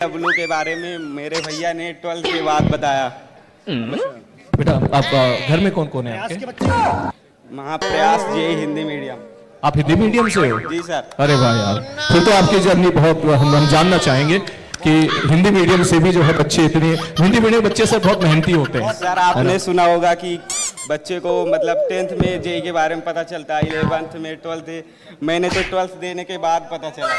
W के बारे में मेरे भैया ने 12th के बाद बताया। बेटा आप घर में कौन कौन है आपके? महाप्रयास जे हिंदी मीडियम। आप हिंदी मीडियम से हो? जी सर। अरे वाह यार, फिर तो आपकी जर्नी बहुत हम जानना चाहेंगे कि हिंदी मीडियम से भी जो है बच्चे इतने हिंदी मीडियम बच्चे सब बहुत मेहनती होते हैं। सर आपने सुना होगा कि बच्चे को मतलब 10th में जेई के बारे में पता चलता है, 11th में 12th। मैंने तो 12th देने के बाद पता चला।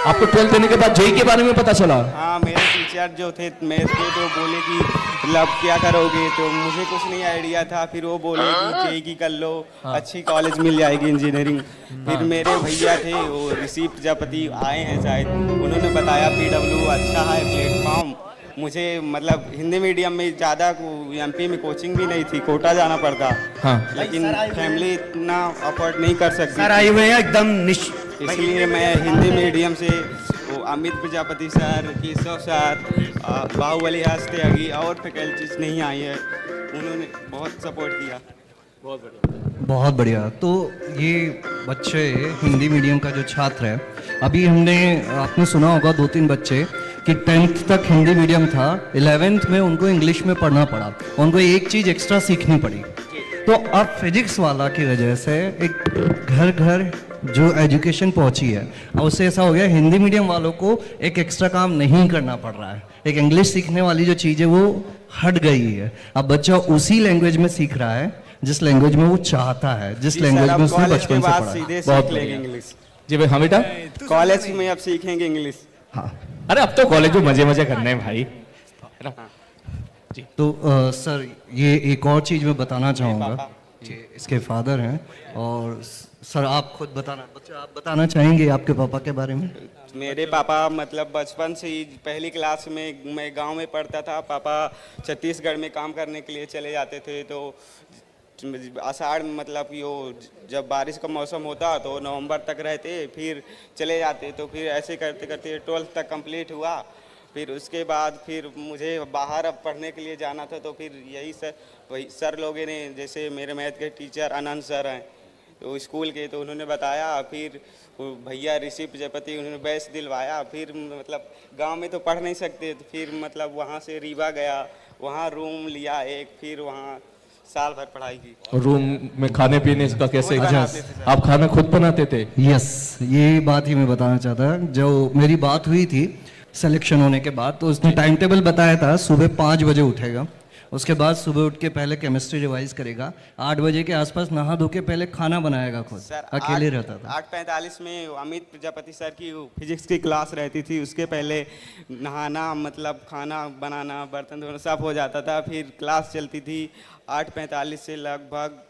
आपको 12th देने के बाद जेई के बारे में पता चला? हाँ, मेरे टीचर जो थे मैथ के तो बोले कि मतलब क्या करोगे, तो मुझे कुछ नहीं आइडिया था। फिर वो बोले कि जेई की कर लो, अच्छी कॉलेज मिल जाएगी इंजीनियरिंग। फिर मेरे भैया थे वो ऋषि प्रजापति आए हैं शायद, उन्होंने बताया पीडब्ल्यू अच्छा है प्लेटफॉर्म। मुझे मतलब हिंदी मीडियम में ज़्यादा एमपी में कोचिंग भी नहीं थी, कोटा जाना पड़ता। हाँ। लेकिन फैमिली इतना अफोर्ड नहीं कर सकती। सर आए हुए हैं एकदम इसलिए मैं हिंदी मीडियम से वो अमित प्रजापति सर, केशव सर, बाहुबली हंसते अगी और फैकल्टीज नहीं आई है, उन्होंने बहुत सपोर्ट किया। बहुत बढ़िया। तो ये बच्चे हिंदी मीडियम का जो छात्र है, अभी आपने सुना होगा 2-3 बच्चे कि 10th तक हिंदी मीडियम था, 11th में उनको इंग्लिश में पढ़ना पड़ा, उनको एक चीज़ एक्स्ट्रा सीखनी पड़ी। तो अब फिजिक्स वाला की वजह से एक घर घर जो एजुकेशन पहुंची है, अब उससे ऐसा हो गया हिंदी मीडियम वालों को एक एक्स्ट्रा काम नहीं करना पड़ रहा है। एक इंग्लिश सीखने वाली जो चीज़ है वो हट गई है। अब बच्चा उसी लैंग्वेज में सीख रहा है जिस लैंग्वेज में वो चाहता है, जिस लैंग्वेज में उसने बचपन से पढ़ा है। सीधे बहुत सीख लेंगे बढ़िया। इंग्लिश। जी भाई। हाँ बेटा। कॉलेज में अब सीखेंगे इंग्लिश। हाँ। अरे अब तो कॉलेज में मजे मजे करने हैं भाई। तो सर ये एक और चीज़ मैं बताना चाहूँगा कि इसके फादर हैं, और सर आप खुद आप बताना चाहेंगे आपके पापा के बारे में? मेरे पापा मतलब बचपन से ही पहली क्लास में मैं गांव में पढ़ता था। पापा छत्तीसगढ़ में काम करने के लिए चले जाते थे, तो आषाढ़ में मतलब कि वो जब बारिश का मौसम होता तो नवंबर तक रहते, फिर चले जाते। तो फिर ऐसे करते करते 12th तक कंप्लीट हुआ। फिर उसके बाद फिर मुझे बाहर अब पढ़ने के लिए जाना था, तो फिर यही सर लोगों ने, जैसे मेरे मैथ के टीचर आनंद सर हैं तो स्कूल के, तो उन्होंने बताया। फिर भैया ऋषि प्रजापति उन्होंने बैच दिलवाया। फिर मतलब गांव में तो पढ़ नहीं सकते, तो फिर मतलब वहाँ से रीवा गया, वहाँ रूम लिया एक, फिर वहाँ साल भर पढ़ाई की। रूम में खाने पीने का कैसे? बनाते थे सर। आप खाना खुद बनाते थे? यस, ये बात ही मैं बताना चाहता। जो मेरी बात हुई थी सिलेक्शन होने के बाद, तो उसने टाइम टेबल बताया था, सुबह 5 बजे उठेगा, उसके बाद सुबह उठ के पहले केमिस्ट्री रिवाइज करेगा, 8 बजे के आसपास नहा धो के पहले खाना बनाएगा खुद, अकेले रहता था। 8:45 में अमित प्रजापति सर की फिजिक्स की क्लास रहती थी, उसके पहले नहाना मतलब खाना बनाना बर्तन धोना सब हो जाता था। फिर क्लास चलती थी 8:45 से लगभग